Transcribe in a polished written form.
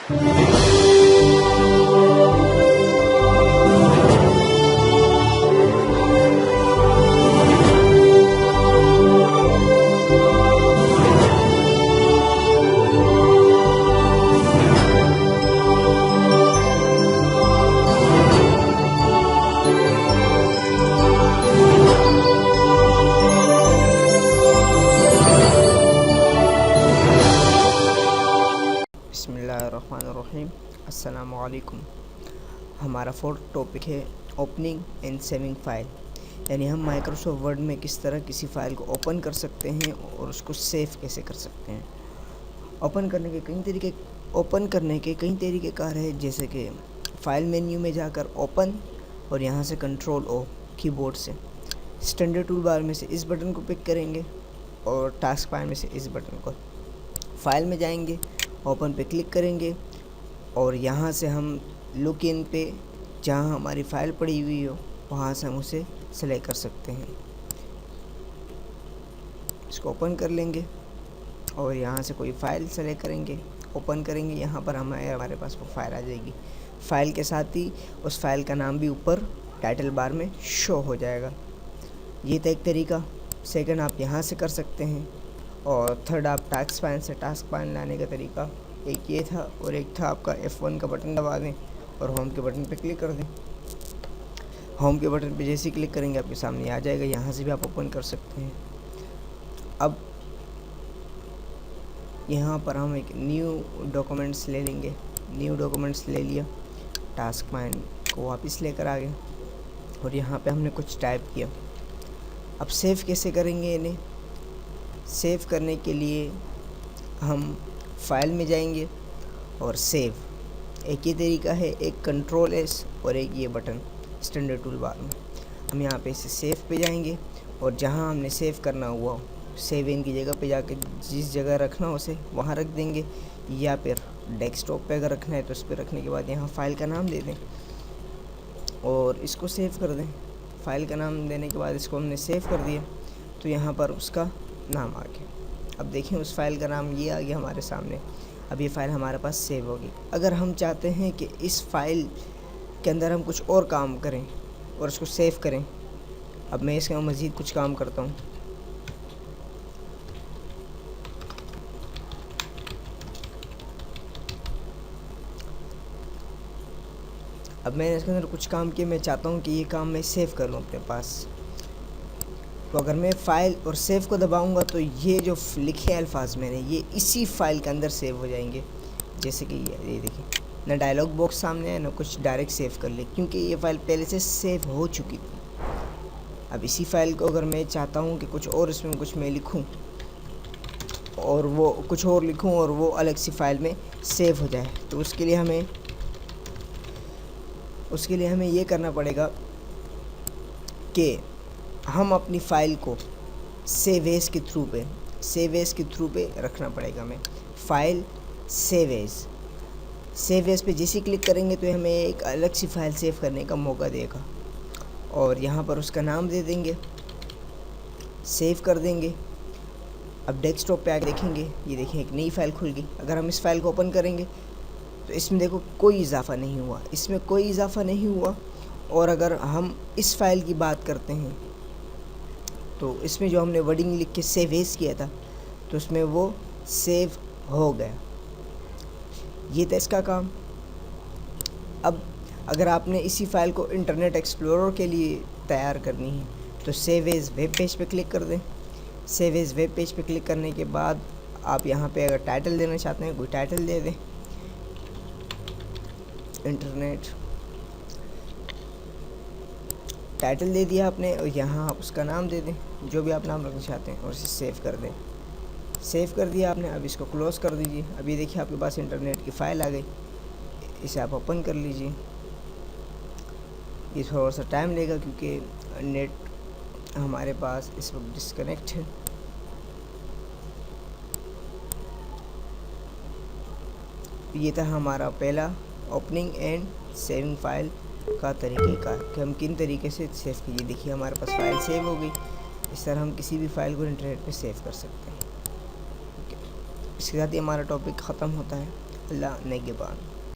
बिस्मिल्लाहिर्रहमानिर्रहीम। अस्सलामुअलैकुम। हमारा फोर्थ टॉपिक है ओपनिंग एंड सेविंग फ़ाइल, यानी हम माइक्रोसॉफ्ट वर्ड में किस तरह किसी फ़ाइल को ओपन कर सकते हैं और उसको सेव कैसे कर सकते हैं। ओपन करने के कई तरीक़ेकार है, जैसे कि फ़ाइल मेन्यू में जाकर ओपन और यहाँ से कंट्रोल ओ कीबोर्ड से, स्टैंडर्ड टूल बार में से इस बटन को पिक करेंगे और टास्क बार में से इस बटन को, फ़ाइल में जाएंगे, ओपन पे क्लिक करेंगे और यहाँ से हम लुक इन पे जहाँ हमारी फ़ाइल पड़ी हुई हो वहाँ से हम उसे सेलेक्ट कर सकते हैं। इसको ओपन कर लेंगे और यहाँ से कोई फ़ाइल सेलेक्ट करेंगे, ओपन करेंगे, यहाँ पर हमारे पास वो फ़ाइल आ जाएगी। फ़ाइल के साथ ही उस फाइल का नाम भी ऊपर टाइटल बार में शो हो जाएगा। ये था एक तरीका। सेकंड आप यहाँ से कर सकते हैं, और थर्ड आप टास्क पैन से टास्क पैन लाने का तरीका एक ये था, और एक था आपका F1 का बटन दबा दें और होम के बटन पे क्लिक कर दें। होम के बटन पे जैसे ही क्लिक करेंगे आपके सामने आ जाएगा, यहाँ से भी आप ओपन कर सकते हैं। अब यहाँ पर हम एक न्यू डॉक्यूमेंट्स ले लेंगे। न्यू डॉक्यूमेंट्स ले लिया, टास्क पैन को वापस लेकर आ गए और यहाँ पे हमने कुछ टाइप किया। अब सेव कैसे करेंगे इन्हें? सेव करने के लिए हम फाइल में जाएंगे और सेव, एक ये तरीका है, एक कंट्रोल एस और एक ये बटन स्टैंडर्ड टूल बार में। हम यहाँ पे इसे सेव पे जाएंगे और जहाँ हमने सेव करना हुआ सेव इन की जगह पे जाकर जिस जगह रखना हो उसे वहाँ रख देंगे, या फिर डेस्कटॉप पे अगर रखना है तो उस पर रखने के बाद यहाँ फ़ाइल का नाम दे दें और इसको सेव कर दें। फ़ाइल का नाम देने के बाद इसको हमने सेव कर दिया तो यहाँ पर उसका नाम आ गया। अब देखें उस फाइल का नाम ये आ गया हमारे सामने। अब ये फ़ाइल हमारे पास सेव होगी। अगर हम चाहते हैं कि इस फाइल के अंदर हम कुछ और काम करें और उसको सेव करें, अब मैं इसके मज़ीद कुछ काम करता हूँ। अब मैंने इसके अंदर कुछ काम किया, मैं चाहता हूँ कि ये काम मैं सेव कर लूँ अपने पास। तो अगर मैं फ़ाइल और सेव को दबाऊंगा तो ये जो लिखे अल्फाज मैंने ये इसी फाइल के अंदर सेव हो जाएंगे। जैसे कि ये देखिए, ना डायलॉग बॉक्स सामने है ना कुछ, डायरेक्ट सेव कर ले, क्योंकि ये फ़ाइल पहले से सेव हो चुकी थी। अब इसी फाइल को अगर मैं चाहता हूँ कि कुछ और इसमें कुछ मैं लिखूँ और वो कुछ और लिखूँ और वो अलग सी फाइल में सेव हो जाए, तो उसके लिए हमें ये करना पड़ेगा कि हम अपनी फ़ाइल को सेव एज़ के थ्रू पे रखना पड़ेगा हमें। फ़ाइल सेव एज़ पे जैसे क्लिक करेंगे तो हमें एक अलग सी फ़ाइल सेव करने का मौका देगा और यहाँ पर उसका नाम दे देंगे, सेव कर देंगे। अब डेस्कटॉप पे आके देखेंगे, ये देखें एक नई फ़ाइल खुल गई। अगर हम इस फाइल को ओपन करेंगे तो इसमें देखो कोई इजाफ़ा नहीं हुआ, और अगर हम इस फाइल की बात करते हैं तो इसमें जो हमने वर्डिंग लिख के सेव एज़ किया था तो उसमें वो सेव हो गया। ये था इसका काम। अब अगर आपने इसी फाइल को इंटरनेट एक्सप्लोरर के लिए तैयार करनी है तो सेव एज़ वेब पेज पे क्लिक कर दें। सेव एज़ वेब पेज पे क्लिक करने के बाद आप यहाँ पे अगर टाइटल देना चाहते हैं कोई टाइटल दे दें, इंटरनेट टाइटल दे दिया आपने, और यहाँ आप उसका नाम दे दें जो भी आप नाम रखना चाहते हैं और इसे सेव कर दें। सेव कर दिया आपने, अब इसको क्लोज़ कर दीजिए। अभी देखिए आपके पास इंटरनेट की फ़ाइल आ गई, इसे आप ओपन कर लीजिए। ये थोड़ा सा टाइम लेगा क्योंकि नेट हमारे पास इस वक्त डिस्कनेक्ट है। ये था हमारा पहला ओपनिंग एंड सेविंग फ़ाइल का तरीक़ेकार कि हम किन तरीके से सेव कीजिए। देखिए हमारे पास फ़ाइल सेव हो गई। इस तरह हम किसी भी फ़ाइल को इंटरनेट पे सेव कर सकते हैं। ओके, इसके साथ ही हमारा टॉपिक ख़त्म होता है। अल्लाह नेगेबान।